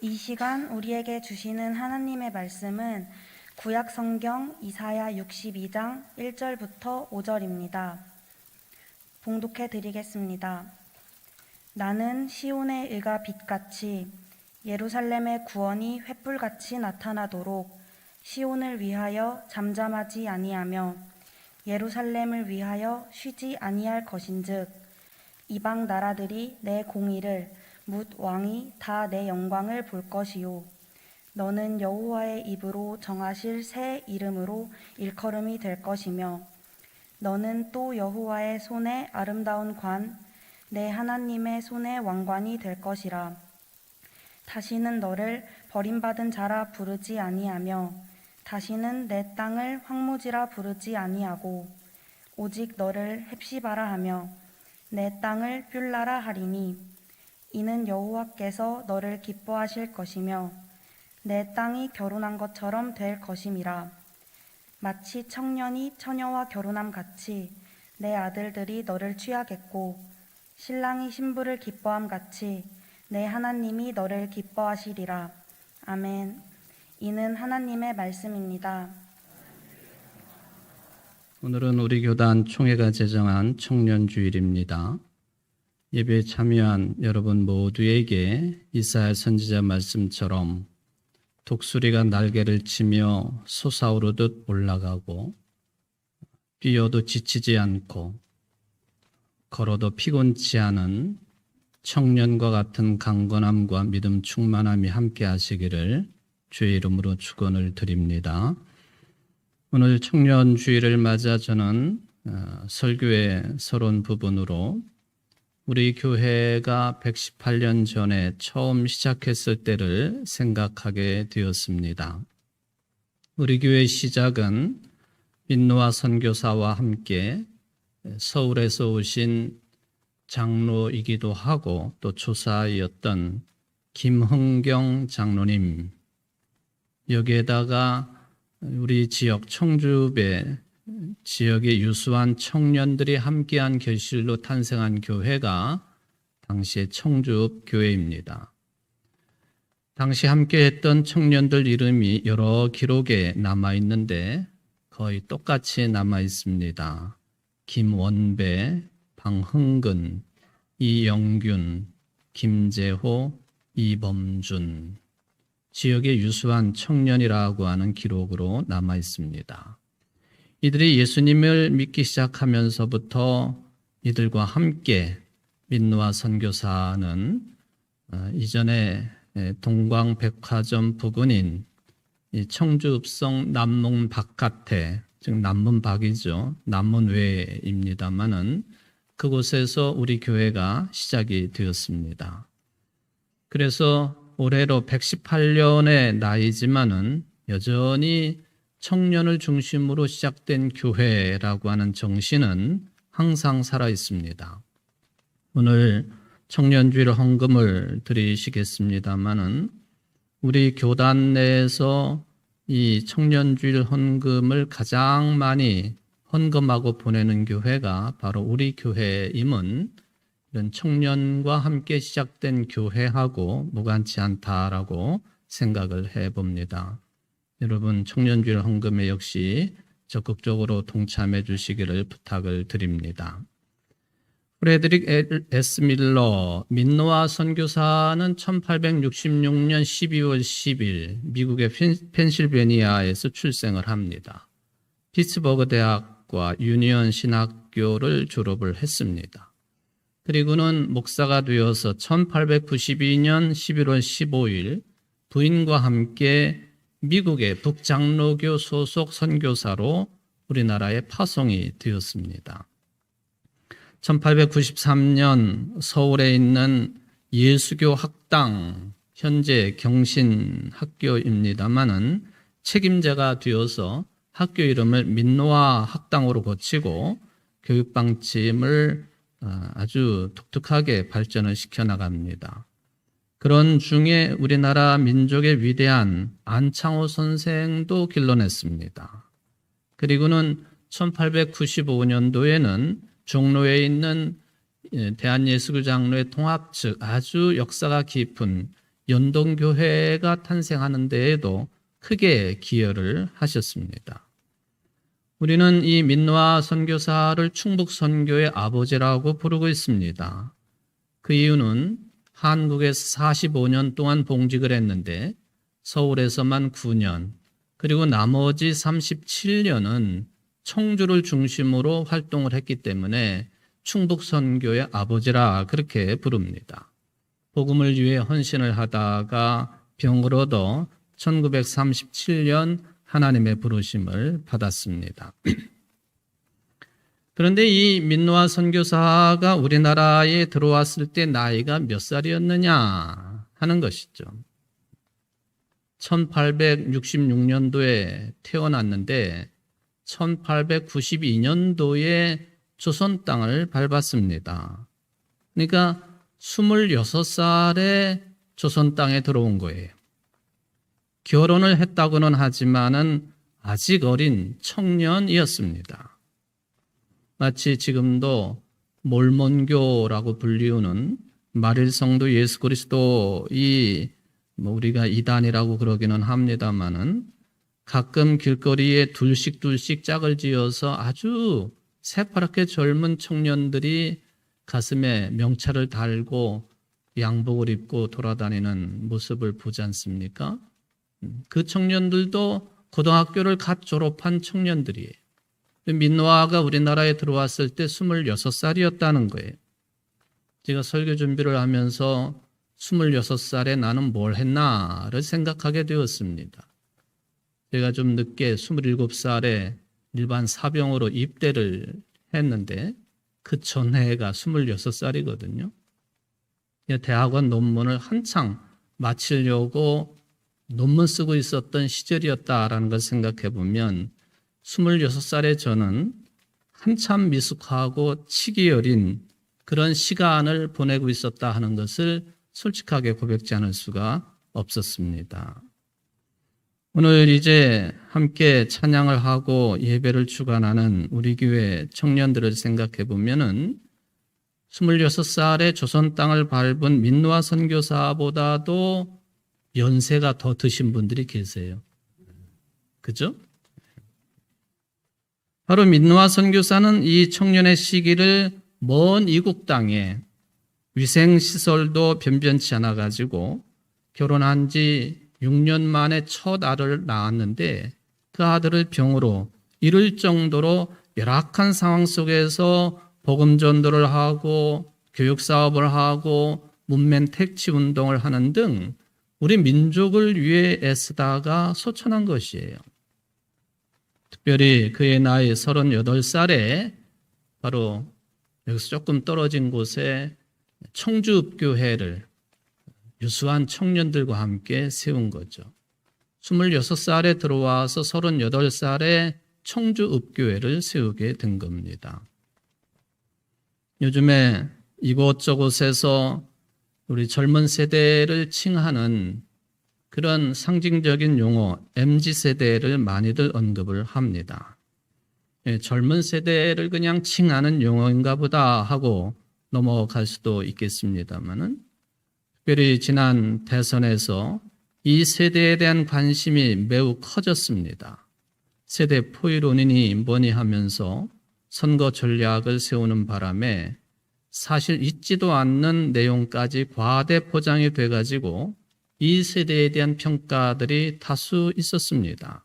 이 시간 우리에게 주시는 하나님의 말씀은 구약 성경 이사야 62장 1절부터 5절입니다. 봉독해 드리겠습니다. 나는 시온의 의가 빛같이 예루살렘의 구원이 횃불같이 나타나도록 시온을 위하여 잠잠하지 아니하며 예루살렘을 위하여 쉬지 아니할 것인즉 이방 나라들이 내 공의를 뭇 왕이 다 내 영광을 볼 것이요 너는 여호와의 입으로 정하실 새 이름으로 일컬음이 될 것이며 너는 또 여호와의 손에 아름다운 관 내 하나님의 손에 왕관이 될 것이라. 다시는 너를 버림받은 자라 부르지 아니하며 다시는 내 땅을 황무지라 부르지 아니하고 오직 너를 헵시바라 하며 내 땅을 뷸라라 하리니 이는 여호와께서 너를 기뻐하실 것이며 내 땅이 결혼한 것처럼 될 것임이라. 마치 청년이 처녀와 결혼함 같이 내 아들들이 너를 취하겠고 신랑이 신부를 기뻐함 같이 내 하나님이 너를 기뻐하시리라. 아멘. 이는 하나님의 말씀입니다. 오늘은 우리 교단 총회가 제정한 청년주일입니다. 예배에 참여한 여러분 모두에게 이사야 선지자 말씀처럼 독수리가 날개를 치며 솟아오르듯 올라가고 뛰어도 지치지 않고 걸어도 피곤치 않은 청년과 같은 강건함과 믿음 충만함이 함께 하시기를 주의 이름으로 축원을 드립니다. 오늘 청년주일을 맞아 저는 설교의 서론 부분으로 우리 교회가 118년 전에 처음 시작했을 때를 생각하게 되었습니다. 우리 교회의 시작은 민노아 선교사와 함께 서울에서 오신 장로이기도 하고 또 조사이었던 김흥경 장로님, 여기에다가 우리 지역 청주배 지역의 유수한 청년들이 함께한 결실로 탄생한 교회가 당시의 청주읍 교회입니다. 당시 함께했던 청년들 이름이 여러 기록에 남아있는데 거의 똑같이 남아있습니다. 김원배, 방흥근, 이영균, 김재호, 이범준, 지역의 유수한 청년이라고 하는 기록으로 남아 있습니다. 이들이 예수님을 믿기 시작하면서부터 이들과 함께 민노아 선교사는 이전에 동광백화점 부근인 청주읍성 남문 바깥에, 즉 남문 밖이죠. 남문 외입니다만은 그곳에서 우리 교회가 시작이 되었습니다. 그래서 올해로 118년의 나이지만은 여전히 청년을 중심으로 시작된 교회라고 하는 정신은 항상 살아 있습니다. 오늘 청년주일 헌금을 드리시겠습니다마는 우리 교단 내에서 이 청년주일 헌금을 가장 많이 헌금하고 보내는 교회가 바로 우리 교회임은 이런 청년과 함께 시작된 교회하고 무관치 않다라고 생각을 해봅니다. 여러분 청년주일 헌금에 역시 적극적으로 동참해 주시기를 부탁을 드립니다. 프레드릭 S. 밀러 민노아 선교사는 1866년 12월 10일 미국의 펜실베니아에서 출생을 합니다. 피츠버그 대학과 유니언 신학교를 졸업을 했습니다. 그리고는 목사가 되어서 1892년 11월 15일 부인과 함께 미국의 북장로교 소속 선교사로 우리나라에 파송이 되었습니다. 1893년 서울에 있는 예수교 학당, 현재 경신학교입니다마는 책임자가 되어서 학교 이름을 민노아 학당으로 고치고 교육 방침을 아주 독특하게 발전을 시켜나갑니다. 그런 중에 우리나라 민족의 위대한 안창호 선생도 길러냈습니다. 그리고는 1895년도에는 종로에 있는 대한예수교 장로회 통합 측 아주 역사가 깊은 연동교회가 탄생하는 데에도 크게 기여를 하셨습니다. 우리는 이 민노아 선교사를 충북 선교의 아버지라고 부르고 있습니다. 그 이유는 한국에서 45년 동안 봉직을 했는데 서울에서만 9년, 그리고 나머지 37년은 청주를 중심으로 활동을 했기 때문에 충북 선교의 아버지라 그렇게 부릅니다. 복음을 위해 헌신을 하다가 병을 얻어 1937년 하나님의 부르심을 받았습니다. 그런데 이 민노아 선교사가 우리나라에 들어왔을 때 나이가 몇 살이었느냐 하는 것이죠. 1866년도에 태어났는데 1892년도에 조선 땅을 밟았습니다. 그러니까 26살에 조선 땅에 들어온 거예요. 결혼을 했다고는 하지만은 아직 어린 청년이었습니다. 마치 지금도 몰몬교라고 불리우는 마릴성도 예수 그리스도 우리가 이단이라고 그러기는 합니다만은 가끔 길거리에 둘씩 짝을 지어서 아주 새파랗게 젊은 청년들이 가슴에 명찰을 달고 양복을 입고 돌아다니는 모습을 보지 않습니까? 그 청년들도 고등학교를 갓 졸업한 청년들이에요. 민노아가 우리나라에 들어왔을 때 26살이었다는 거예요. 제가 설교 준비를 하면서 26살에 나는 뭘 했나를 생각하게 되었습니다. 제가 좀 늦게 27살에 일반 사병으로 입대를 했는데 그 전해가 26살이거든요. 대학원 논문을 한창 마치려고 논문 쓰고 있었던 시절이었다라는 걸 생각해 보면 26살의 저는 한참 미숙하고 치기 어린 그런 시간을 보내고 있었다 하는 것을 솔직하게 고백지 않을 수가 없었습니다. 오늘 이제 함께 찬양을 하고 예배를 주관하는 우리 교회 청년들을 생각해 보면은 26살에 조선 땅을 밟은 민노아 선교사보다도 연세가 더 드신 분들이 계세요. 그죠? 바로 민노아 선교사는 이 청년의 시기를 먼 이국 땅에 위생시설도 변변치 않아 가지고 결혼한 지 6년 만에 첫 아들을 낳았는데 그 아들을 병으로 이를 정도로 열악한 상황 속에서 복음 전도를 하고 교육 사업을 하고 문맹 택지 운동을 하는 등 우리 민족을 위해 애쓰다가 소천한 것이에요. 특별히 그의 나이 38살에 바로 여기서 조금 떨어진 곳에 청주읍교회를 유수한 청년들과 함께 세운 거죠. 26살에 들어와서 38살에 청주읍교회를 세우게 된 겁니다. 요즘에 이곳저곳에서 우리 젊은 세대를 칭하는 그런 상징적인 용어 MZ세대를 많이들 언급을 합니다. 젊은 세대를 그냥 칭하는 용어인가 보다 하고 넘어갈 수도 있겠습니다만은 특별히 지난 대선에서 이 세대에 대한 관심이 매우 커졌습니다. 세대 포이론이니 뭐니 하면서 선거 전략을 세우는 바람에 사실 있지도 않는 내용까지 과대 포장이 돼가지고 이 세대에 대한 평가들이 다수 있었습니다.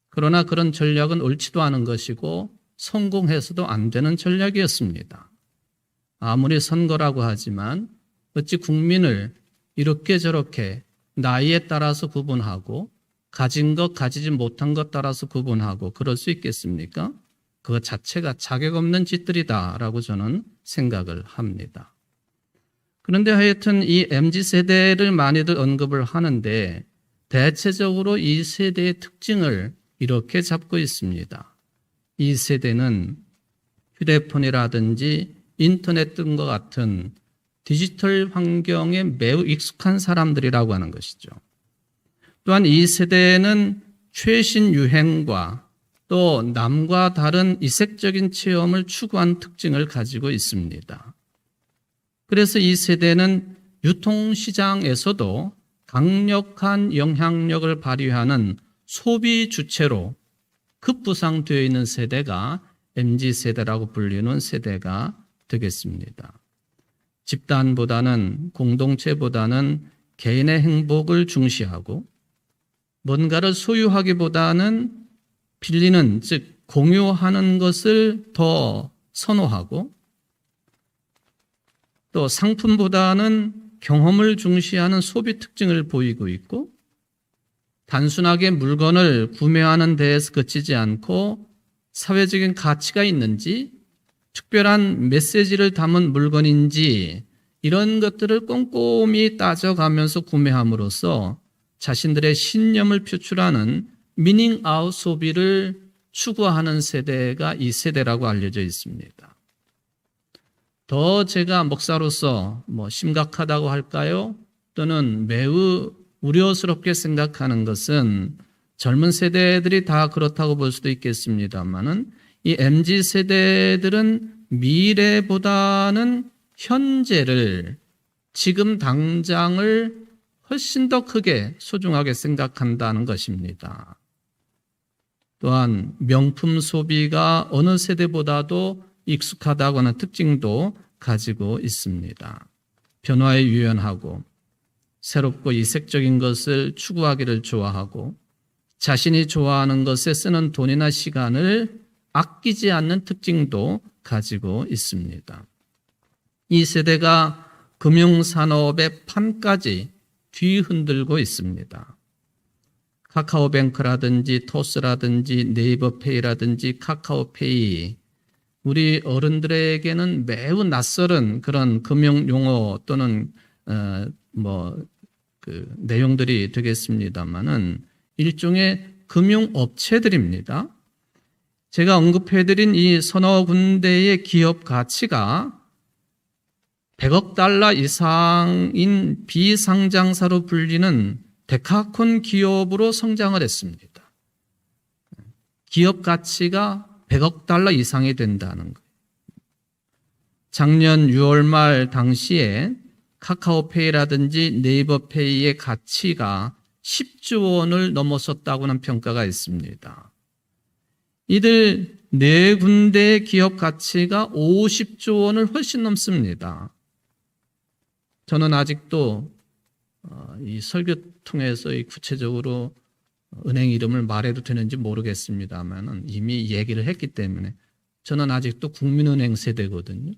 그러나 그런 전략은 옳지도 않은 것이고 성공해서도 안 되는 전략이었습니다. 아무리 선거라고 하지만 어찌 국민을 이렇게 저렇게 나이에 따라서 구분하고 가진 것 가지지 못한 것 따라서 구분하고 그럴 수 있겠습니까? 그것 자체가 자격 없는 짓들이다라고 저는 생각을 합니다. 그런데 하여튼 이 MZ세대를 많이들 언급을 하는데 대체적으로 이 세대의 특징을 이렇게 잡고 있습니다. 이 세대는 휴대폰이라든지 인터넷 등과 같은 디지털 환경에 매우 익숙한 사람들이라고 하는 것이죠. 또한 이 세대는 최신 유행과 또 남과 다른 이색적인 체험을 추구한 특징을 가지고 있습니다. 그래서 이 세대는 유통시장에서도 강력한 영향력을 발휘하는 소비 주체로 급부상되어 있는 세대가 MZ세대라고 불리는 세대가 되겠습니다. 집단보다는 공동체보다는 개인의 행복을 중시하고 뭔가를 소유하기보다는 빌리는, 즉 공유하는 것을 더 선호하고 또 상품보다는 경험을 중시하는 소비 특징을 보이고 있고 단순하게 물건을 구매하는 데에서 그치지 않고 사회적인 가치가 있는지 특별한 메시지를 담은 물건인지 이런 것들을 꼼꼼히 따져가면서 구매함으로써 자신들의 신념을 표출하는 미닝아웃 소비를 추구하는 세대가 이 세대라고 알려져 있습니다. 더 제가 목사로서 심각하다고 할까요? 또는 매우 우려스럽게 생각하는 것은 젊은 세대들이 다 그렇다고 볼 수도 있겠습니다만은 이 MZ 세대들은 미래보다는 현재를, 지금 당장을 훨씬 더 크게 소중하게 생각한다는 것입니다. 또한 명품 소비가 어느 세대보다도 익숙하다고 하는 특징도 가지고 있습니다. 변화에 유연하고 새롭고 이색적인 것을 추구하기를 좋아하고 자신이 좋아하는 것에 쓰는 돈이나 시간을 아끼지 않는 특징도 가지고 있습니다. 이 세대가 금융산업의 판까지 뒤흔들고 있습니다. 카카오뱅크라든지 토스라든지 네이버페이라든지 카카오페이, 우리 어른들에게는 매우 낯설은 그런 금융 용어 또는 내용들이 되겠습니다만은 일종의 금융업체들입니다. 제가 언급해드린 이 서너 군데의 기업 가치가 100억 달러 이상인 비상장사로 불리는 데카콘 기업으로 성장을 했습니다. 기업 가치가 100억 달러 이상이 된다는 거예요. 작년 6월 말 당시에 카카오페이라든지 네이버페이의 가치가 10조 원을 넘어섰다고는 평가가 있습니다. 이들 네 군데의 기업 가치가 50조 원을 훨씬 넘습니다. 저는 아직도 이 설교 통해서 구체적으로 은행 이름을 말해도 되는지 모르겠습니다만 이미 얘기를 했기 때문에 저는 아직도 국민은행 세대거든요.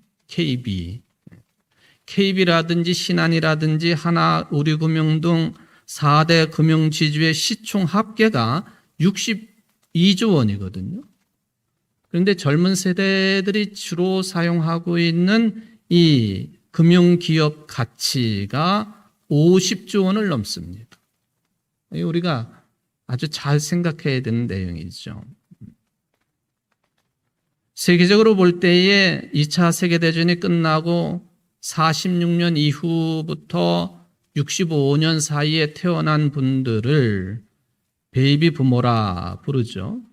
KB라든지 신한이라든지 하나우리금융 등 4대 금융지주의 시총 합계가 62조 원이거든요. 그런데 젊은 세대들이 주로 사용하고 있는 이 금융기업 가치가 50조 원을 넘습니다. 우리가 아주 잘 생각해야 되는 내용이죠. 세계적으로 볼 때에 2차 세계대전이 끝나고 46년 이후부터 65년 사이에 태어난 분들을 베이비 부모라 부르죠.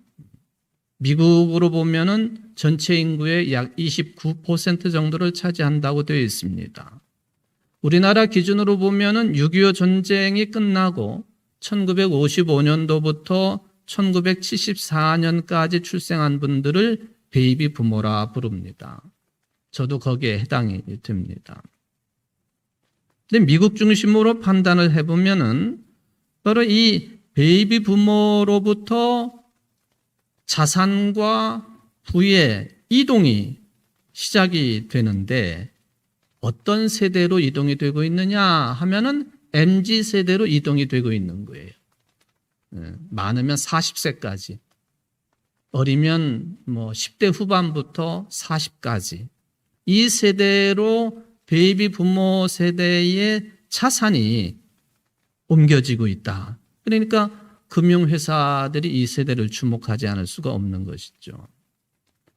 미국으로 보면은 전체 인구의 약 29% 정도를 차지한다고 되어 있습니다. 우리나라 기준으로 보면은 6.25 전쟁이 끝나고 1955년도부터 1974년까지 출생한 분들을 베이비 부모라 부릅니다. 저도 거기에 해당이 됩니다. 근데 미국 중심으로 판단을 해보면은 바로 이 베이비 부모로부터 자산과 부의 이동이 시작이 되는데 어떤 세대로 이동이 되고 있느냐 하면은 MZ 세대로 이동이 되고 있는 거예요. 많으면 40세까지, 어리면 10대 후반부터 40까지 이 세대로 베이비 부모 세대의 자산이 옮겨지고 있다. 그러니까 금융회사들이 이 세대를 주목하지 않을 수가 없는 것이죠.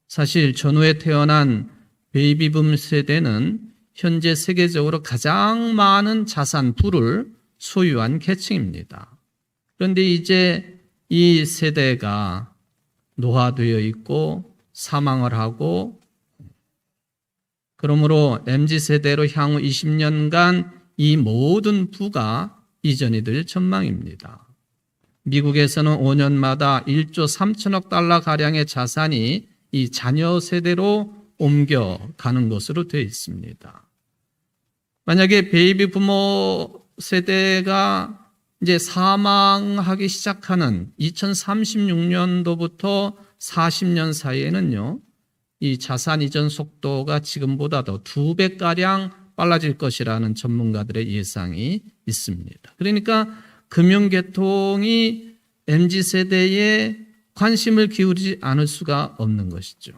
사실 전후에 태어난 베이비붐 세대는 현재 세계적으로 가장 많은 자산 부를 소유한 계층입니다. 그런데 이제 이 세대가 노화되어 있고 사망을 하고 그러므로 MZ세대로 향후 20년간 이 모든 부가 이전이 될 전망입니다. 미국에서는 5년마다 1조 3천억 달러 가량의 자산이 이 자녀 세대로 옮겨가는 것으로 되어 있습니다. 만약에 베이비 부모 세대가 이제 사망하기 시작하는 2036년도부터 40년 사이에는요, 이 자산 이전 속도가 지금보다도 2배가량 빨라질 것이라는 전문가들의 예상이 있습니다. 그러니까 금융계통이 MZ세대에 관심을 기울이지 않을 수가 없는 것이죠.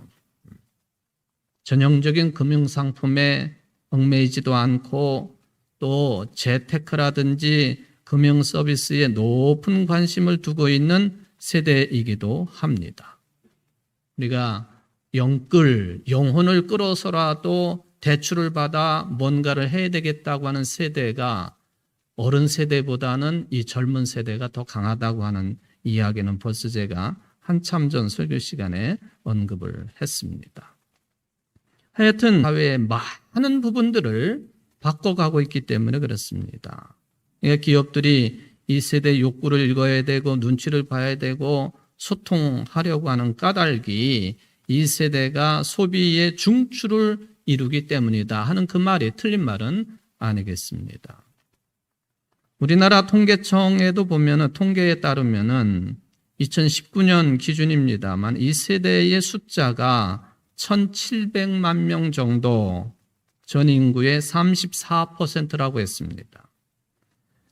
전형적인 금융상품에 얽매이지도 않고 또 재테크라든지 금융서비스에 높은 관심을 두고 있는 세대이기도 합니다. 우리가 영혼을 끌어서라도 대출을 받아 뭔가를 해야 되겠다고 하는 세대가 어른 세대보다는 이 젊은 세대가 더 강하다고 하는 이야기는 벌써 제가 한참 전 설교 시간에 언급을 했습니다. 하여튼 사회의 많은 부분들을 바꿔가고 있기 때문에 그렇습니다. 그러니까 기업들이 이 세대의 욕구를 읽어야 되고 눈치를 봐야 되고 소통하려고 하는 까닭이 이 세대가 소비의 중추를 이루기 때문이다 하는 그 말이 틀린 말은 아니겠습니다. 우리나라 통계청에도 보면은 통계에 따르면은 2019년 기준입니다만 이 세대의 숫자가 1,700만 명 정도, 전 인구의 34%라고 했습니다.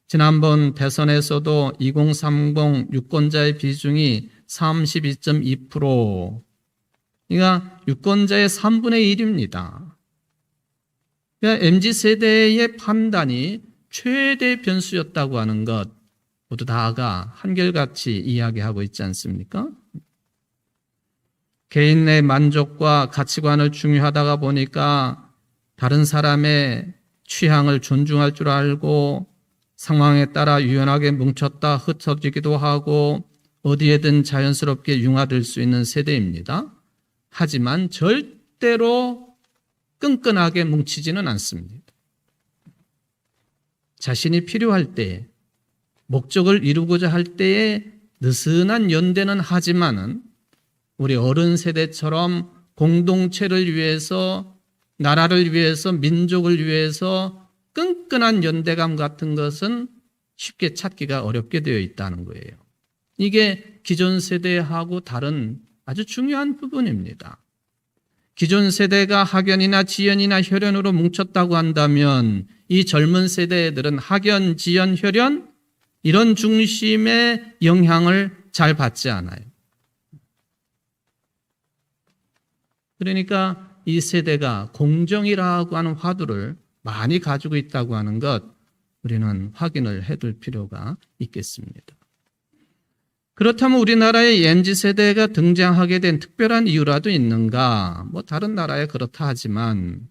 지난번 대선에서도 2030 유권자의 비중이 32.2%, 그러니까 유권자의 3분의 1입니다. 그러니까 MZ세대의 판단이 최대 변수였다고 하는 것 모두 다가 한결같이 이야기하고 있지 않습니까? 개인 내 만족과 가치관을 중요하다가 보니까 다른 사람의 취향을 존중할 줄 알고 상황에 따라 유연하게 뭉쳤다 흩어지기도 하고 어디에든 자연스럽게 융화될 수 있는 세대입니다. 하지만 절대로 끈끈하게 뭉치지는 않습니다. 자신이 필요할 때, 목적을 이루고자 할 때에 느슨한 연대는 하지만은 우리 어른 세대처럼 공동체를 위해서, 나라를 위해서, 민족을 위해서 끈끈한 연대감 같은 것은 쉽게 찾기가 어렵게 되어 있다는 거예요. 이게 기존 세대하고 다른 아주 중요한 부분입니다. 기존 세대가 학연이나 지연이나 혈연으로 뭉쳤다고 한다면 이 젊은 세대들은 학연, 지연, 혈연 이런 중심의 영향을 잘 받지 않아요. 그러니까 이 세대가 공정이라고 하는 화두를 많이 가지고 있다고 하는 것 우리는 확인을 해둘 필요가 있겠습니다. 그렇다면 우리나라의 MZ세대가 등장하게 된 특별한 이유라도 있는가? 다른 나라에 그렇다 하지만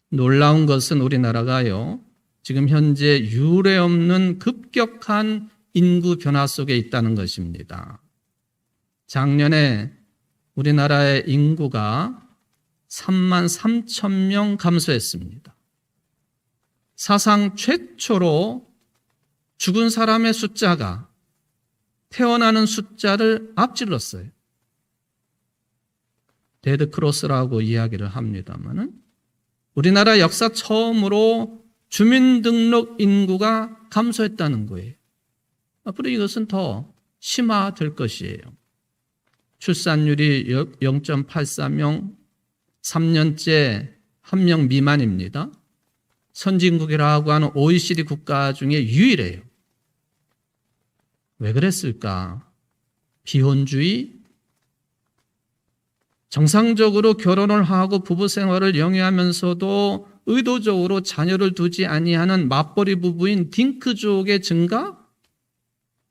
놀라운 것은 우리나라가요, 지금 현재 유례 없는 급격한 인구 변화 속에 있다는 것입니다. 작년에 우리나라의 인구가 3만 3천 명 감소했습니다. 사상 최초로 죽은 사람의 숫자가 태어나는 숫자를 앞질렀어요. 데드크로스라고 이야기를 합니다만은 우리나라 역사 처음으로 주민등록 인구가 감소했다는 거예요. 앞으로 이것은 더 심화될 것이에요. 출산율이 0.84명, 3년째 1명 미만입니다. 선진국이라고 하는 OECD 국가 중에 유일해요. 왜 그랬을까? 비혼주의? 정상적으로 결혼을 하고 부부 생활을 영위하면서도 의도적으로 자녀를 두지 아니하는 맞벌이 부부인 딩크족의 증가?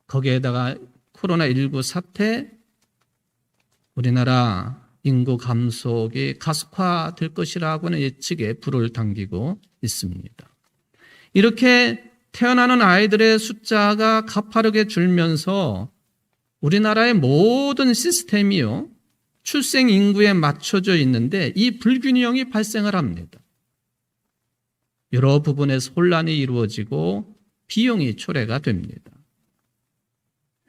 거기에다가 코로나19 사태, 우리나라 인구 감속이 가속화될 것이라고는 예측에 불을 당기고 있습니다. 이렇게 태어나는 아이들의 숫자가 가파르게 줄면서 우리나라의 모든 시스템이요, 출생 인구에 맞춰져 있는데 이 불균형이 발생을 합니다. 여러 부분에서 혼란이 이루어지고 비용이 초래가 됩니다.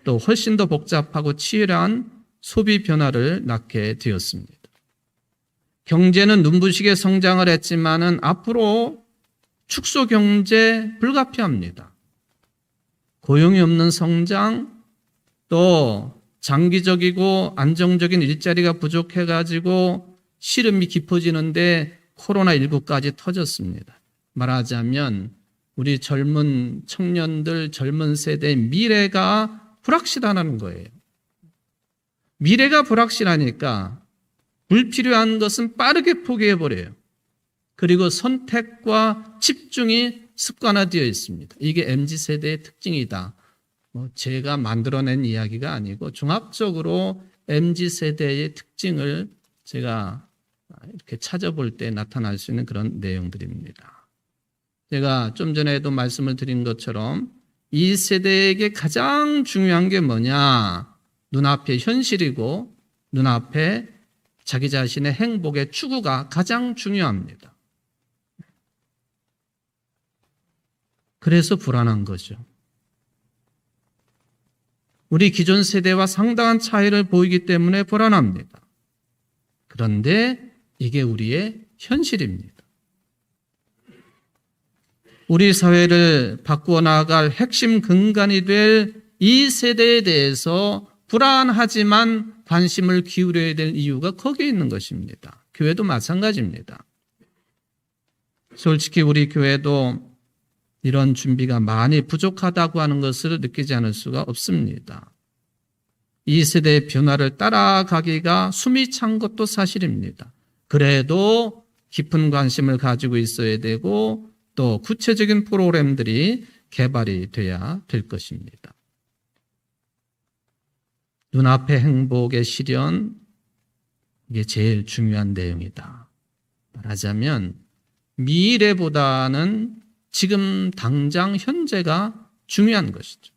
또 훨씬 더 복잡하고 치열한 소비 변화를 낳게 되었습니다. 경제는 눈부시게 성장을 했지만은 앞으로 축소 경제 불가피합니다. 고용이 없는 성장, 또 장기적이고 안정적인 일자리가 부족해가지고 시름이 깊어지는데 코로나19까지 터졌습니다. 말하자면 우리 젊은 청년들, 젊은 세대의 미래가 불확실하다는 거예요. 미래가 불확실하니까 불필요한 것은 빠르게 포기해버려요. 그리고 선택과 집중이 습관화되어 있습니다. 이게 MZ세대의 특징이다. 제가 만들어낸 이야기가 아니고 종합적으로 MZ세대의 특징을 제가 이렇게 찾아볼 때 나타날 수 있는 그런 내용들입니다. 제가 좀 전에도 말씀을 드린 것처럼 이 세대에게 가장 중요한 게 뭐냐? 눈앞의 현실이고 눈앞에 자기 자신의 행복의 추구가 가장 중요합니다. 그래서 불안한 거죠. 우리 기존 세대와 상당한 차이를 보이기 때문에 불안합니다. 그런데 이게 우리의 현실입니다. 우리 사회를 바꾸어 나아갈 핵심 근간이 될 이 세대에 대해서 불안하지만 관심을 기울여야 될 이유가 거기에 있는 것입니다. 교회도 마찬가지입니다. 솔직히 우리 교회도 이런 준비가 많이 부족하다고 하는 것을 느끼지 않을 수가 없습니다. 이 세대의 변화를 따라가기가 숨이 찬 것도 사실입니다. 그래도 깊은 관심을 가지고 있어야 되고 또 구체적인 프로그램들이 개발이 돼야 될 것입니다. 눈앞의 행복의 실현, 이게 제일 중요한 내용이다. 말하자면 미래보다는 지금 당장 현재가 중요한 것이죠.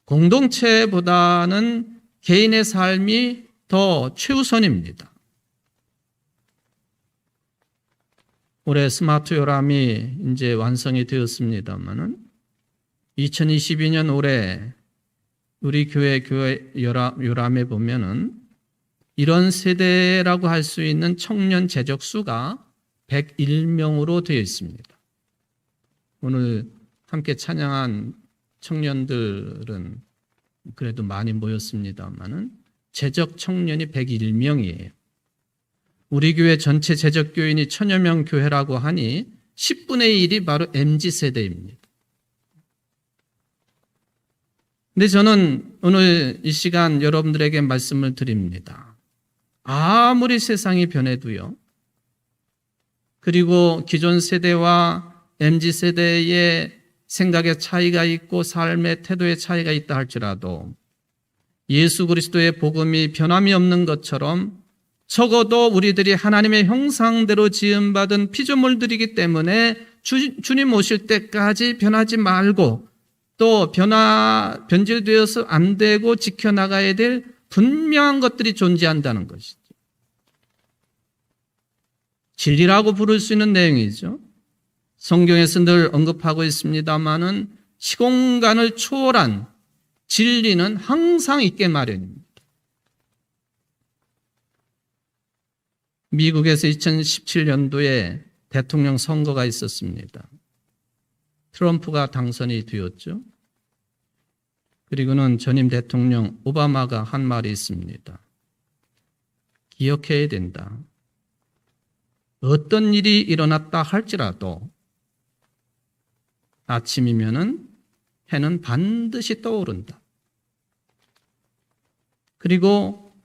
공동체보다는 개인의 삶이 더 최우선입니다. 올해 스마트 요람이 이제 완성이 되었습니다만은 2022년 올해 우리 교회 요람에 보면은 이런 세대라고 할 수 있는 청년 재적 수가 101명으로 되어 있습니다. 오늘 함께 찬양한 청년들은 그래도 많이 모였습니다만은 재적 청년이 101명이에요. 우리 교회 전체 재적 교인이 1000여 명 교회라고 하니 10분의 1이 바로 MZ세대입니다. 근데 저는 오늘 이 시간 여러분들에게 말씀을 드립니다. 아무리 세상이 변해도요. 그리고 기존 세대와 MZ세대의 생각의 차이가 있고 삶의 태도의 차이가 있다 할지라도 예수 그리스도의 복음이 변함이 없는 것처럼 적어도 우리들이 하나님의 형상대로 지음받은 피조물들이기 때문에 주님 오실 때까지 변하지 말고 또 변질되어서 안 되고 지켜나가야 될 분명한 것들이 존재한다는 것이죠. 진리라고 부를 수 있는 내용이죠. 성경에서 늘 언급하고 있습니다마는 시공간을 초월한 진리는 항상 있게 마련입니다. 미국에서 2017년도에 대통령 선거가 있었습니다. 트럼프가 당선이 되었죠. 그리고는 전임 대통령 오바마가 한 말이 있습니다. 기억해야 된다. 어떤 일이 일어났다 할지라도 아침이면은 해는 반드시 떠오른다. 그리고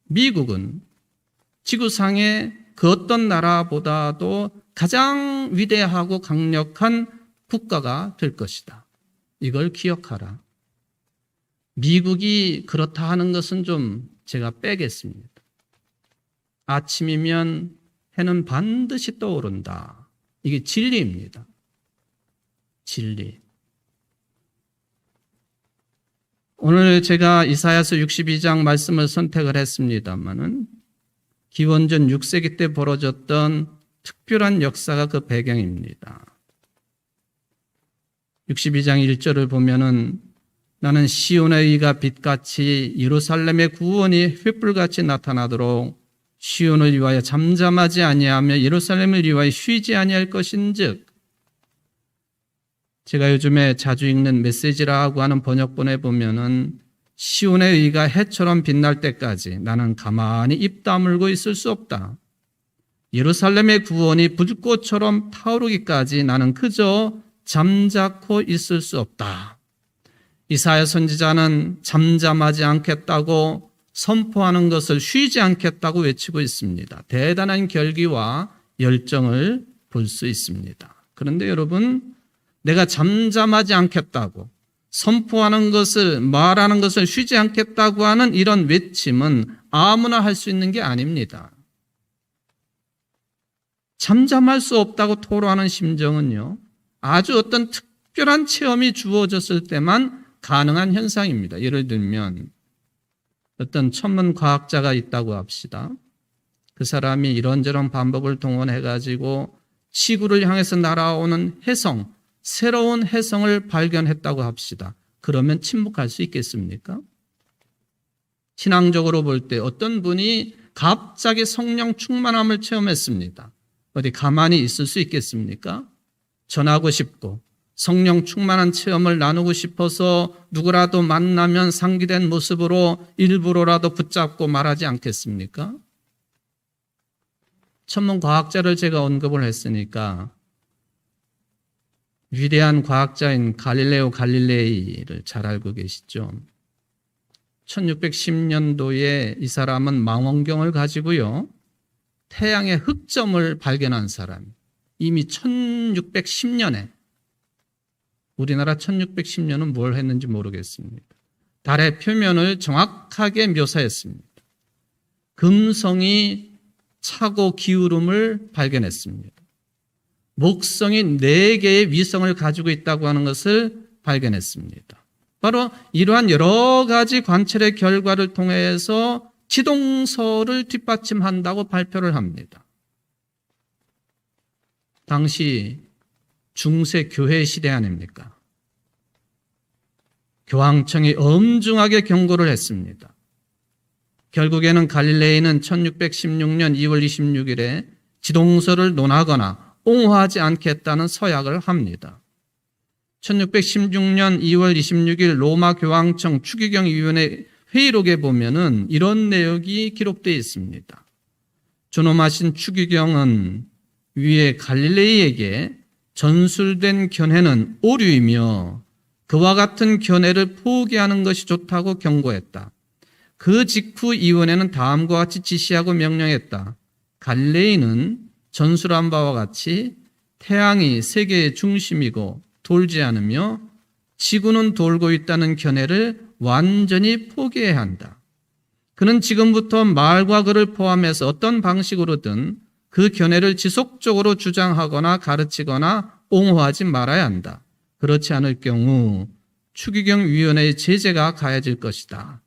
미국은 지구상의 그 어떤 나라보다도 가장 위대하고 강력한 국가가 될 것이다. 이걸 기억하라. 미국이 그렇다 하는 것은 좀 제가 빼겠습니다. 아침이면 해는 반드시 떠오른다. 이게 진리입니다. 진리. 오늘 제가 이사야서 62장 말씀을 선택을 했습니다마는 기원전 6세기 때 벌어졌던 특별한 역사가 그 배경입니다. 62장 1절을 보면은 나는 시온의 의가 빛같이 예루살렘의 구원이 횃불같이 나타나도록 시온을 위하여 잠잠하지 아니하며 예루살렘을 위하여 쉬지 아니할 것인즉, 제가 요즘에 자주 읽는 메시지라고 하는 번역본에 보면은 시온의 의가 해처럼 빛날 때까지 나는 가만히 입 다물고 있을 수 없다. 예루살렘의 구원이 불꽃처럼 타오르기까지 나는 그저 잠자코 있을 수 없다. 이사야 선지자는 잠잠하지 않겠다고 선포하는 것을 쉬지 않겠다고 외치고 있습니다. 대단한 결기와 열정을 볼 수 있습니다. 그런데 여러분, 내가 잠잠하지 않겠다고 선포하는 것을, 말하는 것을 쉬지 않겠다고 하는 이런 외침은 아무나 할 수 있는 게 아닙니다. 잠잠할 수 없다고 토로하는 심정은요, 아주 어떤 특별한 체험이 주어졌을 때만 가능한 현상입니다. 예를 들면 어떤 천문 과학자가 있다고 합시다. 그 사람이 이런저런 방법을 동원해가지고 지구를 향해서 날아오는 혜성, 새로운 혜성을 발견했다고 합시다. 그러면 침묵할 수 있겠습니까? 신앙적으로 볼 때 어떤 분이 갑자기 성령 충만함을 체험했습니다. 어디 가만히 있을 수 있겠습니까? 전하고 싶고 성령 충만한 체험을 나누고 싶어서 누구라도 만나면 상기된 모습으로 일부러라도 붙잡고 말하지 않겠습니까? 천문 과학자를 제가 언급을 했으니까 위대한 과학자인 갈릴레오 갈릴레이를 잘 알고 계시죠? 1610년도에 이 사람은 망원경을 가지고요, 태양의 흑점을 발견한 사람. 이미 1610년에, 우리나라 1610년은 뭘 했는지 모르겠습니다. 달의 표면을 정확하게 묘사했습니다. 금성이 차고 기울음을 발견했습니다. 목성이 4개의 위성을 가지고 있다고 하는 것을 발견했습니다. 바로 이러한 여러 가지 관찰의 결과를 통해서 지동설을 뒷받침한다고 발표를 합니다. 당시 중세 교회 시대 아닙니까? 교황청이 엄중하게 경고를 했습니다. 결국에는 갈릴레이는 1616년 2월 26일에 지동설을 논하거나 옹호하지 않겠다는 서약을 합니다. 1616년 2월 26일 로마 교황청 추기경위원회 회의록에 보면은 이런 내용이 기록되어 있습니다. 존엄하신 추기경은 위에 갈릴레이에게 전술된 견해는 오류이며 그와 같은 견해를 포기하는 것이 좋다고 경고했다. 그 직후 위원회는 다음과 같이 지시하고 명령했다. 갈릴레이는 전술한 바와 같이 태양이 세계의 중심이고 돌지 않으며 지구는 돌고 있다는 견해를 완전히 포기해야 한다. 그는 지금부터 말과 글을 포함해서 어떤 방식으로든 그 견해를 지속적으로 주장하거나 가르치거나 옹호하지 말아야 한다. 그렇지 않을 경우 추기경위원회의 제재가 가해질 것이다.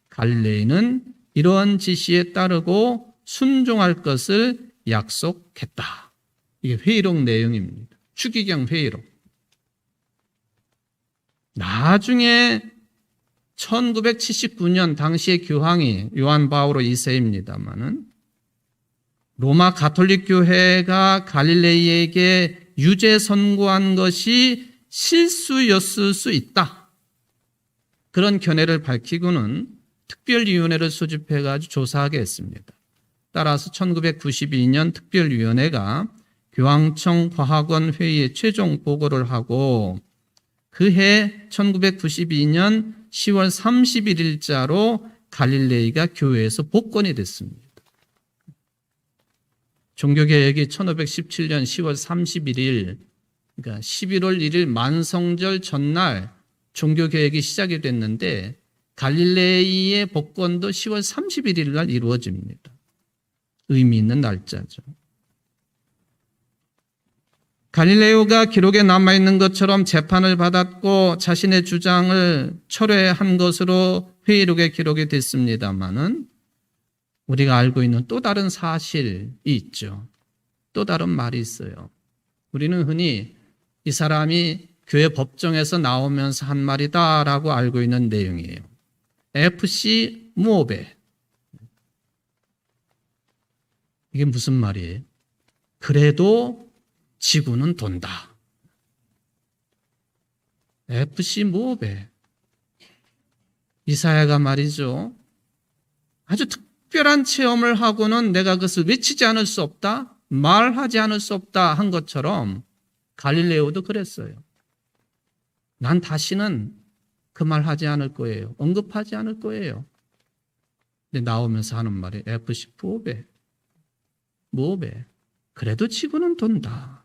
갈릴레이는 이러한 지시에 따르고 순종할 것을 약속했다. 이게 회의록 내용입니다. 추기경 회의록. 나중에 1979년 당시의 교황이 요한 바오로 2세입니다마는 로마 가톨릭 교회가 갈릴레이에게 유죄 선고한 것이 실수였을 수 있다. 그런 견해를 밝히고는 특별위원회를 소집해가지고 조사하게 했습니다. 따라서 1992년 특별위원회가 교황청 과학원 회의에 최종 보고를 하고 그해 1992년 10월 31일자로 갈릴레이가 교회에서 복권이 됐습니다. 종교개혁이 1517년 10월 31일, 그러니까 11월 1일 만성절 전날 종교개혁이 시작이 됐는데 갈릴레이의 복권도 10월 31일 날 이루어집니다. 의미 있는 날짜죠. 갈릴레오가 기록에 남아있는 것처럼 재판을 받았고 자신의 주장을 철회한 것으로 회의록에 기록이 됐습니다마는 우리가 알고 있는 또 다른 사실이 있죠. 또 다른 말이 있어요. 우리는 흔히 이 사람이 교회 법정에서 나오면서 한 말이다라고 알고 있는 내용이에요. FC 무오베. 이게 무슨 말이에요? 그래도 지구는 돈다. FC 무오베. 이사야가 말이죠. 아주 특별한 체험을 하고는 내가 그것을 외치지 않을 수 없다, 말하지 않을 수 없다 한 것처럼 갈릴레오도 그랬어요. 난 다시는 그 말 하지 않을 거예요. 언급하지 않을 거예요. 근데 나오면서 하는 말이 FC 무오베. 무오베. 그래도 지구는 돈다.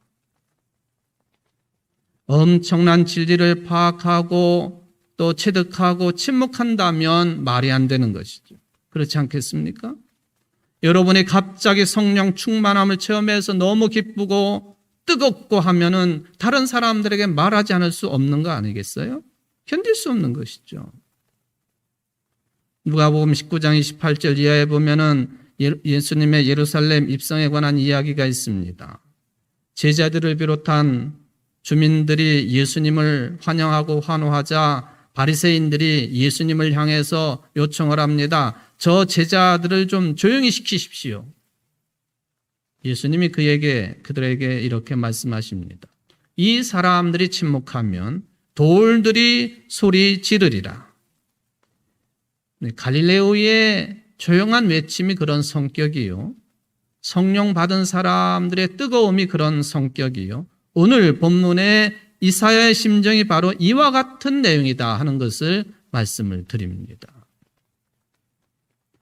엄청난 진리를 파악하고 또 체득하고 침묵한다면 말이 안 되는 것이죠. 그렇지 않겠습니까? 여러분이 갑자기 성령 충만함을 체험해서 너무 기쁘고 뜨겁고 하면은 다른 사람들에게 말하지 않을 수 없는 거 아니겠어요? 견딜 수 없는 것이죠. 누가복음 19장 28절 이하에 보면은 예수님의 예루살렘 입성에 관한 이야기가 있습니다. 제자들을 비롯한 주민들이 예수님을 환영하고 환호하자 바리새인들이 예수님을 향해서 요청을 합니다. 저 제자들을 좀 조용히 시키십시오. 예수님이 그들에게 이렇게 말씀하십니다. 이 사람들이 침묵하면 돌들이 소리 지르리라. 갈릴레오의 조용한 외침이 그런 성격이요. 성령 받은 사람들의 뜨거움이 그런 성격이요. 오늘 본문의 이사야의 심정이 바로 이와 같은 내용이다 하는 것을 말씀을 드립니다.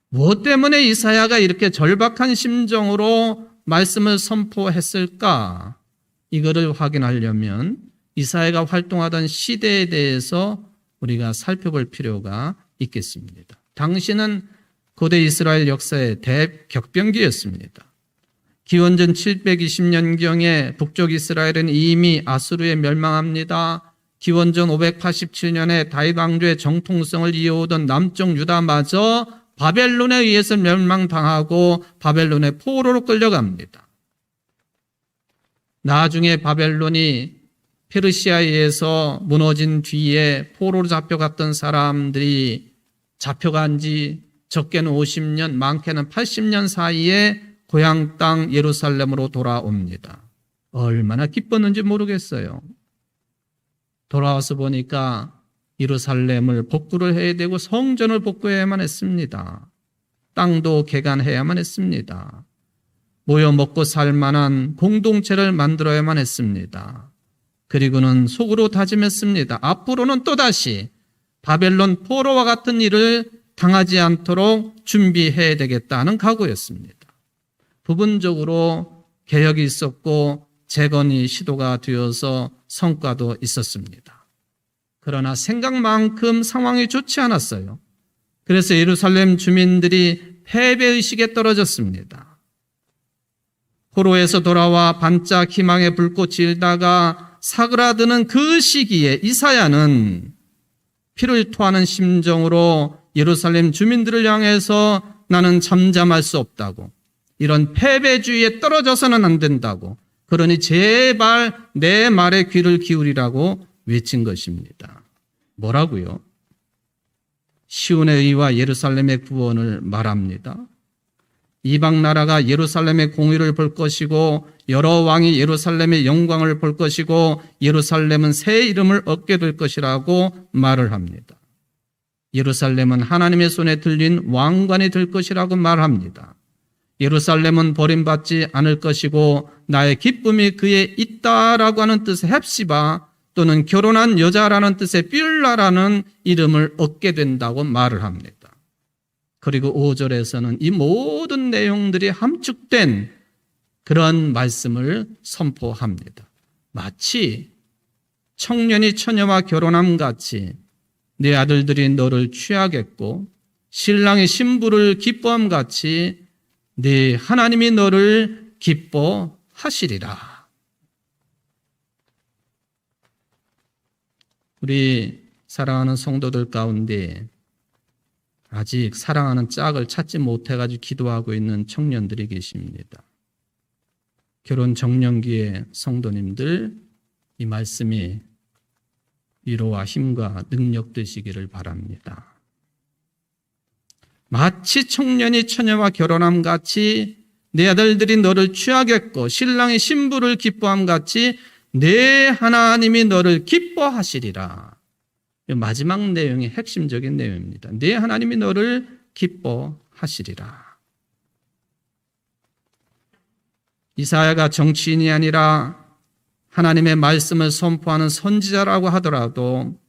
무엇 때문에 이사야가 이렇게 절박한 심정으로 말씀을 선포했을까? 이거를 확인하려면 이사야가 활동하던 시대에 대해서 우리가 살펴볼 필요가 있겠습니다. 당시는 고대 이스라엘 역사의 대격변기였습니다. 기원전 720년경에 북쪽 이스라엘은 이미 아수르에 멸망합니다. 기원전 587년에 다윗 왕조의 정통성을 이어오던 남쪽 유다마저 바벨론에 의해서 멸망당하고 바벨론의 포로로 끌려갑니다. 나중에 바벨론이 페르시아에 의해서 무너진 뒤에 포로로 잡혀갔던 사람들이 잡혀간 지 적게는 50년, 많게는 80년 사이에 고향 땅 예루살렘으로 돌아옵니다. 얼마나 기뻤는지 모르겠어요. 돌아와서 보니까 예루살렘을 복구를 해야 되고 성전을 복구해야만 했습니다. 땅도 개간해야만 했습니다. 모여 먹고 살 만한 공동체를 만들어야만 했습니다. 그리고는 속으로 다짐했습니다. 앞으로는 또다시 바벨론 포로와 같은 일을 당하지 않도록 준비해야 되겠다는 각오였습니다. 부분적으로 개혁이 있었고 재건이 시도가 되어서 성과도 있었습니다. 그러나 생각만큼 상황이 좋지 않았어요. 그래서 예루살렘 주민들이 패배의식에 떨어졌습니다. 포로에서 돌아와 반짝 희망의 불꽃이 일다가 사그라드는 그 시기에 이사야는 피를 토하는 심정으로 예루살렘 주민들을 향해서 나는 잠잠할 수 없다고, 이런 패배주의에 떨어져서는 안 된다고, 그러니 제발 내 말에 귀를 기울이라고 외친 것입니다. 뭐라고요? 시온의 의와 예루살렘의 구원을 말합니다. 이방 나라가 예루살렘의 공의를 볼 것이고 여러 왕이 예루살렘의 영광을 볼 것이고 예루살렘은 새 이름을 얻게 될 것이라고 말을 합니다. 예루살렘은 하나님의 손에 들린 왕관이 될 것이라고 말합니다. 예루살렘은 버림받지 않을 것이고 나의 기쁨이 그에 있다라고 하는 뜻의 헵시바 또는 결혼한 여자라는 뜻의 뷸라라는 이름을 얻게 된다고 말을 합니다. 그리고 5절에서는 이 모든 내용들이 함축된 그런 말씀을 선포합니다. 마치 청년이 처녀와 결혼함 같이 네 아들들이 너를 취하겠고 신랑이 신부를 기뻐함 같이 네 하나님이 너를 기뻐하시리라. 우리 사랑하는 성도들 가운데 아직 사랑하는 짝을 찾지 못해가지고 기도하고 있는 청년들이 계십니다. 결혼 정년기의 성도님들, 이 말씀이 위로와 힘과 능력 되시기를 바랍니다. 마치 청년이 처녀와 결혼함 같이 내 아들들이 너를 취하겠고 신랑이 신부를 기뻐함 같이 내 하나님이 너를 기뻐하시리라. 마지막 내용이 핵심적인 내용입니다. 내 하나님이 너를 기뻐하시리라. 이사야가 정치인이 아니라 하나님의 말씀을 선포하는 선지자라고 하더라도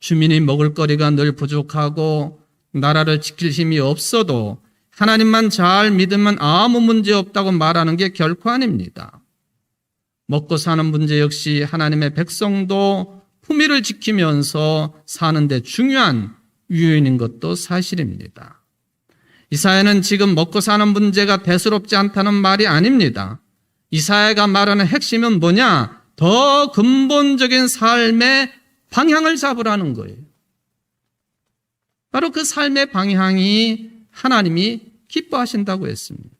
주민이 먹을 거리가 늘 부족하고 나라를 지킬 힘이 없어도 하나님만 잘 믿으면 아무 문제 없다고 말하는 게 결코 아닙니다. 먹고 사는 문제 역시 하나님의 백성도 품위를 지키면서 사는 데 중요한 요인인 것도 사실입니다. 이사야는 지금 먹고 사는 문제가 대수롭지 않다는 말이 아닙니다. 이사야가 말하는 핵심은 뭐냐? 더 근본적인 삶의 방향을 잡으라는 거예요. 바로 그 삶의 방향이 하나님이 기뻐하신다고 했습니다.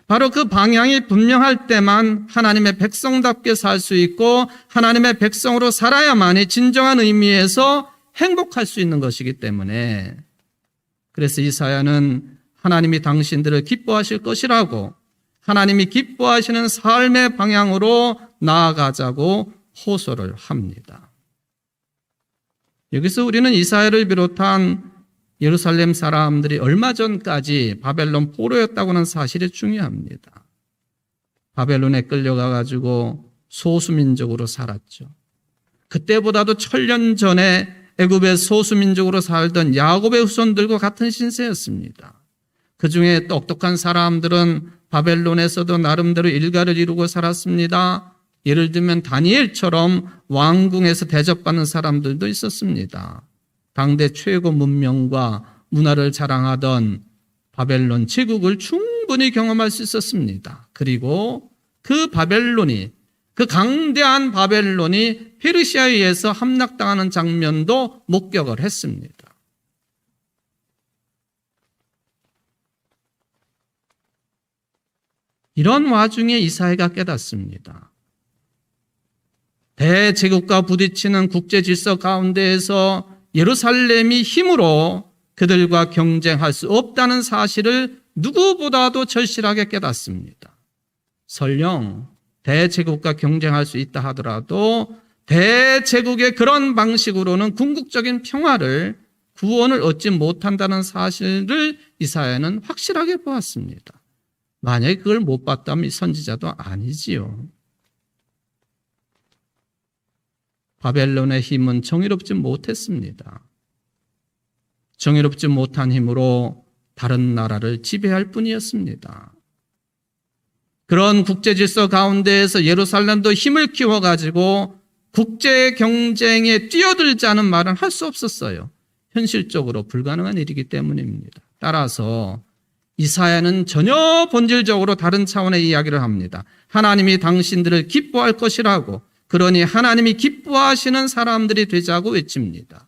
바로 그 방향이 분명할 때만 하나님의 백성답게 살 수 있고 하나님의 백성으로 살아야만이 진정한 의미에서 행복할 수 있는 것이기 때문에, 그래서 이사야는 하나님이 당신들을 기뻐하실 것이라고 하나님이 기뻐하시는 삶의 방향으로 나아가자고 호소를 합니다. 여기서 우리는 이사야를 비롯한 예루살렘 사람들이 얼마 전까지 바벨론 포로였다고 하는 사실이 중요합니다. 바벨론에 끌려가가지고 소수민족으로 살았죠. 그때보다도 1000년 전에 애굽의 소수민족으로 살던 야곱의 후손들과 같은 신세였습니다. 그 중에 똑똑한 사람들은 바벨론에서도 나름대로 일가를 이루고 살았습니다. 예를 들면 다니엘처럼 왕궁에서 대접받는 사람들도 있었습니다. 당대 최고 문명과 문화를 자랑하던 바벨론 제국을 충분히 경험할 수 있었습니다. 그리고 그 바벨론이, 그 강대한 바벨론이 페르시아에 의해서 함락당하는 장면도 목격을 했습니다. 이런 와중에 이사야가 깨닫습니다. 대제국과 부딪히는 국제 질서 가운데에서 예루살렘이 힘으로 그들과 경쟁할 수 없다는 사실을 누구보다도 절실하게 깨닫습니다. 설령 대제국과 경쟁할 수 있다 하더라도 대제국의 그런 방식으로는 궁극적인 평화를, 구원을 얻지 못한다는 사실을 이사야는 확실하게 보았습니다. 만약에 그걸 못 봤다면 이 선지자도 아니지요. 바벨론의 힘은 정의롭지 못했습니다. 정의롭지 못한 힘으로 다른 나라를 지배할 뿐이었습니다. 그런 국제 질서 가운데에서 예루살렘도 힘을 키워가지고 국제 경쟁에 뛰어들자는 말은 할 수 없었어요. 현실적으로 불가능한 일이기 때문입니다. 따라서 이사야는 전혀 본질적으로 다른 차원의 이야기를 합니다. 하나님이 당신들을 기뻐할 것이라고, 그러니 하나님이 기뻐하시는 사람들이 되자고 외칩니다.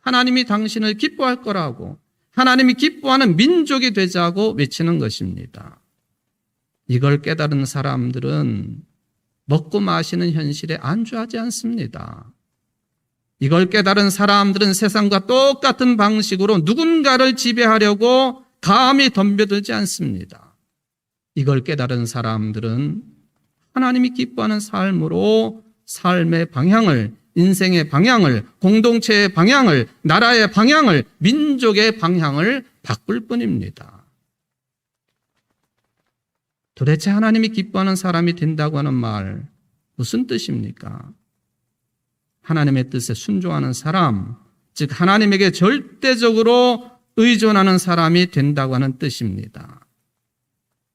하나님이 당신을 기뻐할 거라고, 하나님이 기뻐하는 민족이 되자고 외치는 것입니다. 이걸 깨달은 사람들은 먹고 마시는 현실에 안주하지 않습니다. 이걸 깨달은 사람들은 세상과 똑같은 방식으로 누군가를 지배하려고 감히 덤벼들지 않습니다. 이걸 깨달은 사람들은 하나님이 기뻐하는 삶으로 삶의 방향을, 인생의 방향을, 공동체의 방향을, 나라의 방향을, 민족의 방향을 바꿀 뿐입니다. 도대체 하나님이 기뻐하는 사람이 된다고 하는 말, 무슨 뜻입니까? 하나님의 뜻에 순종하는 사람, 즉 하나님에게 절대적으로 의존하는 사람이 된다고 하는 뜻입니다.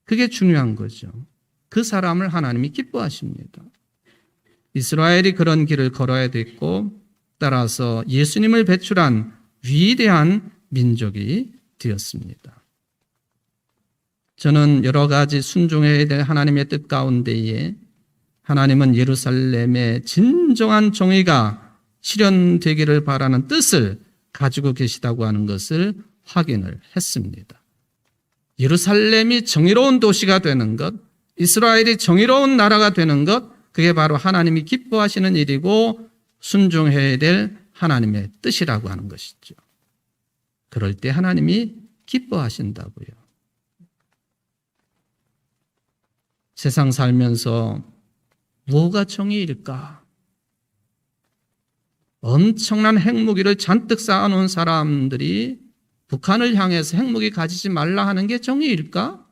그게 중요한 거죠. 그 사람을 하나님이 기뻐하십니다. 이스라엘이 그런 길을 걸어야 됐고, 따라서 예수님을 배출한 위대한 민족이 되었습니다. 저는 여러 가지 순종해야 될 하나님의 뜻 가운데에 하나님은 예루살렘의 진정한 정의가 실현되기를 바라는 뜻을 가지고 계시다고 하는 것을 확인을 했습니다. 예루살렘이 정의로운 도시가 되는 것, 이스라엘이 정의로운 나라가 되는 것, 그게 바로 하나님이 기뻐하시는 일이고 순종해야 될 하나님의 뜻이라고 하는 것이죠. 그럴 때 하나님이 기뻐하신다고요. 세상 살면서 뭐가 정의일까? 엄청난 핵무기를 잔뜩 쌓아놓은 사람들이 북한을 향해서 핵무기 가지지 말라 하는 게 정의일까?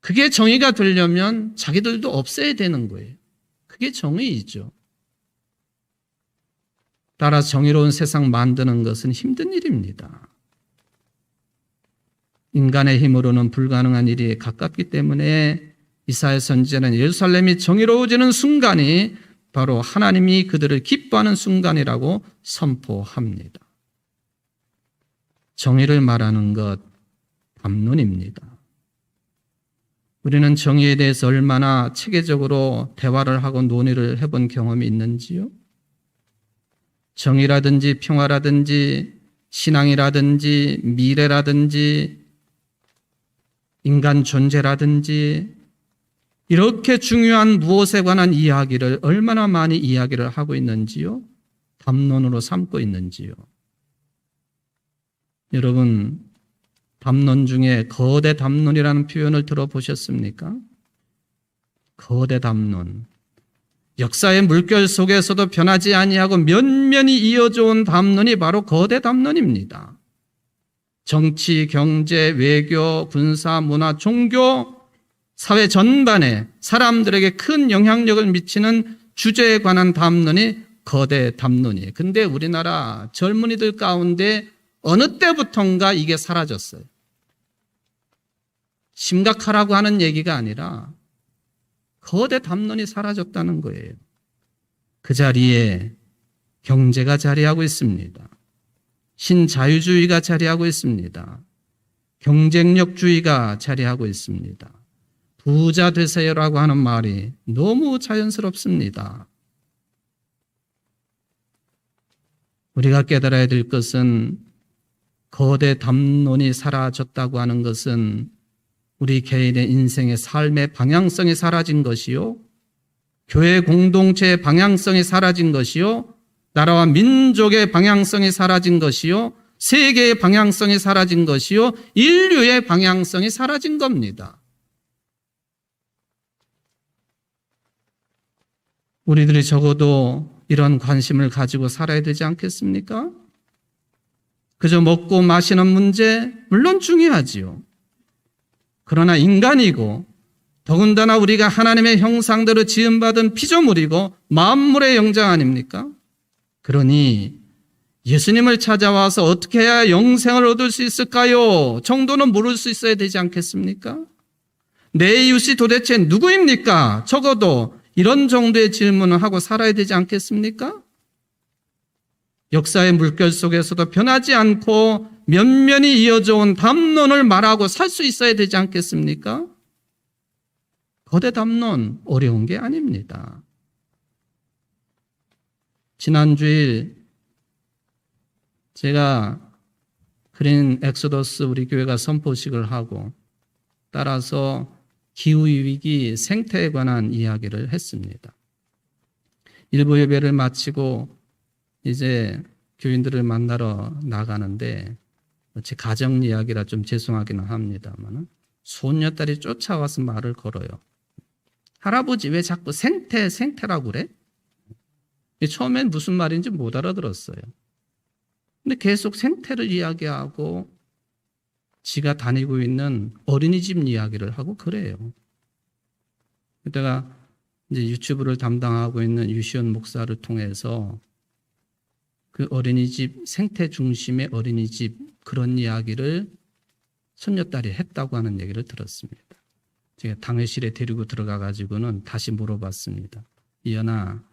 그게 정의가 되려면 자기들도 없애야 되는 거예요. 그게 정의이죠. 따라서 정의로운 세상 만드는 것은 힘든 일입니다. 인간의 힘으로는 불가능한 일이 가깝기 때문에 이사야 선지자는 예루살렘이 정의로워지는 순간이 바로 하나님이 그들을 기뻐하는 순간이라고 선포합니다. 정의를 말하는 것 담론입니다. 우리는 정의에 대해서 얼마나 체계적으로 대화를 하고 논의를 해본 경험이 있는지요? 정의라든지 평화라든지 신앙이라든지 미래라든지 인간 존재라든지 이렇게 중요한 무엇에 관한 이야기를 얼마나 많이 이야기를 하고 있는지요? 담론으로 삼고 있는지요? 여러분, 담론 중에 거대 담론이라는 표현을 들어보셨습니까? 거대 담론. 역사의 물결 속에서도 변하지 아니하고 면면이 이어져 온 담론이 바로 거대 담론입니다. 정치, 경제, 외교, 군사, 문화, 종교, 사회 전반에 사람들에게 큰 영향력을 미치는 주제에 관한 담론이 거대 담론이에요. 근데 우리나라 젊은이들 가운데 어느 때부턴가 이게 사라졌어요. 심각하라고 하는 얘기가 아니라 거대 담론이 사라졌다는 거예요. 그 자리에 경제가 자리하고 있습니다. 신자유주의가 자리하고 있습니다. 경쟁력주의가 자리하고 있습니다. 부자 되세요라고 하는 말이 너무 자연스럽습니다. 우리가 깨달아야 될 것은 거대 담론이 사라졌다고 하는 것은 우리 개인의 인생의 삶의 방향성이 사라진 것이요, 교회 공동체의 방향성이 사라진 것이요, 나라와 민족의 방향성이 사라진 것이요, 세계의 방향성이 사라진 것이요, 인류의 방향성이 사라진 겁니다. 우리들이 적어도 이런 관심을 가지고 살아야 되지 않겠습니까? 그저 먹고 마시는 문제, 물론 중요하지요. 그러나 인간이고 더군다나 우리가 하나님의 형상대로 지음받은 피조물이고 만물의 영장 아닙니까? 그러니 예수님을 찾아와서 어떻게 해야 영생을 얻을 수 있을까요? 정도는 물을 수 있어야 되지 않겠습니까? 내 이웃이 도대체 누구입니까? 적어도 이런 정도의 질문을 하고 살아야 되지 않겠습니까? 역사의 물결 속에서도 변하지 않고 면면이 이어져 온 담론을 말하고 살 수 있어야 되지 않겠습니까? 거대 담론 어려운 게 아닙니다. 지난 주일 제가 그린 엑소더스 우리 교회가 선포식을 하고 따라서 기후위기 생태에 관한 이야기를 했습니다. 일부 예배를 마치고 이제 교인들을 만나러 나가는데 제 가정 이야기라 좀 죄송하기는 합니다만 손녀딸이 쫓아와서 말을 걸어요. 할아버지 왜 자꾸 생태라고 그래? 처음엔 무슨 말인지 못 알아들었어요. 근데 계속 생태를 이야기하고 지가 다니고 있는 어린이집 이야기를 하고 그래요. 그때가 이제 유튜브를 담당하고 있는 유시원 목사를 통해서 그 어린이집, 생태 중심의 어린이집 그런 이야기를 손녀딸이 했다고 하는 얘기를 들었습니다. 제가 당회실에 데리고 들어가 가지고는 다시 물어봤습니다. 이연아,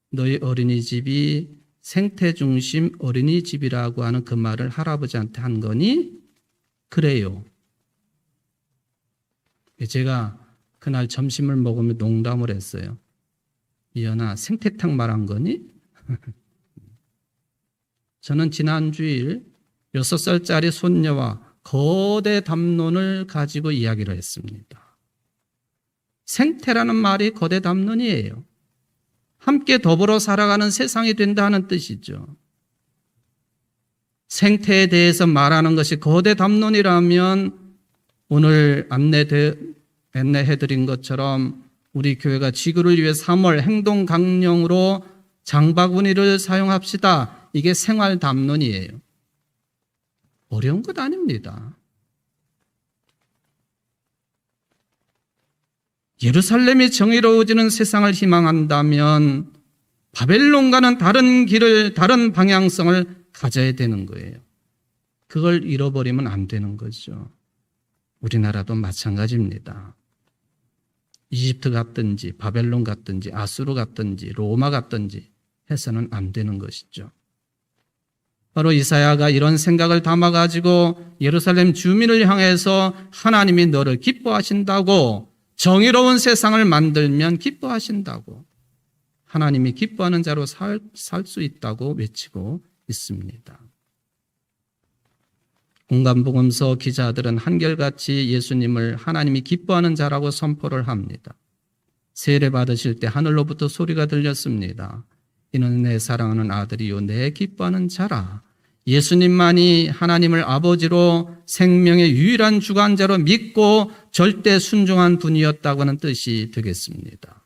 너희 어린이집이 생태 중심 어린이집이라고 하는 그 말을 할아버지한테 한 거니? 그래요. 제가 그날 점심을 먹으며 농담을 했어요. 이연아, 생태탕 말한 거니? 저는 지난 주일 6살짜리 손녀와 거대 담론을 가지고 이야기를 했습니다. 생태라는 말이 거대 담론이에요. 함께 더불어 살아가는 세상이 된다는 뜻이죠. 생태에 대해서 말하는 것이 거대 담론이라면 오늘 안내해드린 것처럼 우리 교회가 지구를 위해 3월 행동 강령으로 장바구니를 사용합시다. 이게 생활 담론이에요. 어려운 것 아닙니다. 예루살렘이 정의로워지는 세상을 희망한다면 바벨론과는 다른 길을, 다른 방향성을 가져야 되는 거예요. 그걸 잃어버리면 안 되는 거죠. 우리나라도 마찬가지입니다. 이집트 같든지 바벨론 같든지 아수르 같든지 로마 같든지 해서는 안 되는 것이죠. 바로 이사야가 이런 생각을 담아가지고 예루살렘 주민을 향해서 하나님이 너를 기뻐하신다고, 정의로운 세상을 만들면 기뻐하신다고, 하나님이 기뻐하는 자로 살 수 있다고 외치고 있습니다. 공간복음서 기자들은 한결같이 예수님을 하나님이 기뻐하는 자라고 선포를 합니다. 세례 받으실 때 하늘로부터 소리가 들렸습니다. 이는 내 사랑하는 아들이요 내 기뻐하는 자라. 예수님만이 하나님을 아버지로 생명의 유일한 주관자로 믿고 절대 순종한 분이었다고 하는 뜻이 되겠습니다.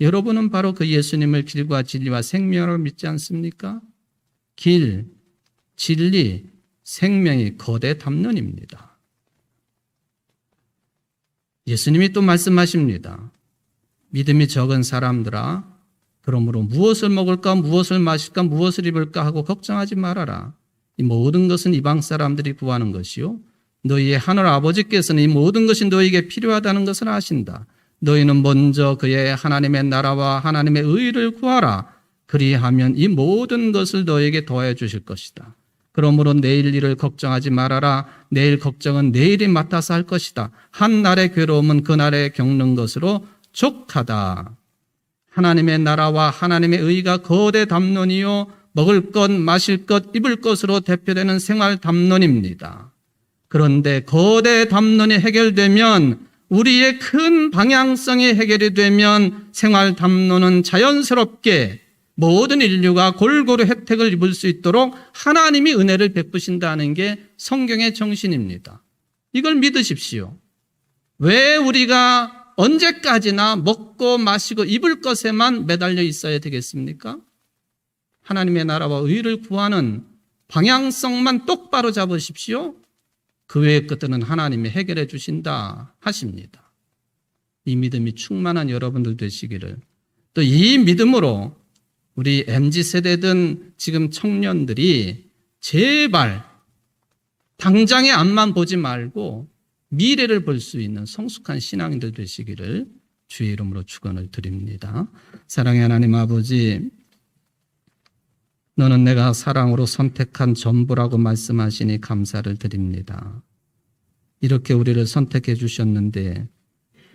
여러분은 바로 그 예수님을 길과 진리와 생명으로 믿지 않습니까? 길, 진리, 생명이 거대 담론입니다. 예수님이 또 말씀하십니다. 믿음이 적은 사람들아, 그러므로 무엇을 먹을까, 무엇을 마실까, 무엇을 입을까 하고 걱정하지 말아라. 이 모든 것은 이방 사람들이 구하는 것이요, 너희의 하늘 아버지께서는 이 모든 것이 너희에게 필요하다는 것을 아신다. 너희는 먼저 그의 하나님의 나라와 하나님의 의를 구하라. 그리하면 이 모든 것을 너희에게 더해 주실 것이다. 그러므로 내일 일을 걱정하지 말아라. 내일 걱정은 내일이 맡아서 할 것이다. 한 날의 괴로움은 그날에 겪는 것으로 족하다. 하나님의 나라와 하나님의 의가 거대 담론이요, 먹을 것, 마실 것, 입을 것으로 대표되는 생활 담론입니다. 그런데 거대 담론이 해결되면, 우리의 큰 방향성이 해결이 되면 생활 담론은 자연스럽게 모든 인류가 골고루 혜택을 입을 수 있도록 하나님이 은혜를 베푸신다는 게 성경의 정신입니다. 이걸 믿으십시오. 왜 우리가 언제까지나 먹고 마시고 입을 것에만 매달려 있어야 되겠습니까? 하나님의 나라와 의를 구하는 방향성만 똑바로 잡으십시오. 그 외의 것들은 하나님이 해결해 주신다 하십니다. 이 믿음이 충만한 여러분들 되시기를, 또 이 믿음으로 우리 MZ세대든 지금 청년들이 제발 당장의 앞만 보지 말고 미래를 볼 수 있는 성숙한 신앙인들 되시기를 주의 이름으로 축원을 드립니다. 사랑의 하나님 아버지, 너는 내가 사랑으로 선택한 전부라고 말씀하시니 감사를 드립니다. 이렇게 우리를 선택해 주셨는데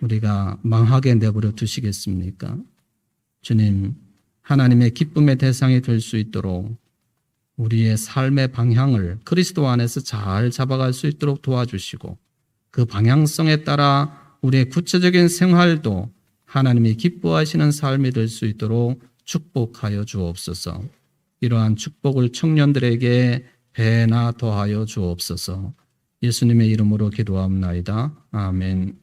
우리가 망하게 내버려 두시겠습니까? 주님, 하나님의 기쁨의 대상이 될 수 있도록 우리의 삶의 방향을 그리스도 안에서 잘 잡아갈 수 있도록 도와주시고, 그 방향성에 따라 우리의 구체적인 생활도 하나님이 기뻐하시는 삶이 될 수 있도록 축복하여 주옵소서. 이러한 축복을 청년들에게 배나 더하여 주옵소서. 예수님의 이름으로 기도합나이다. 아멘.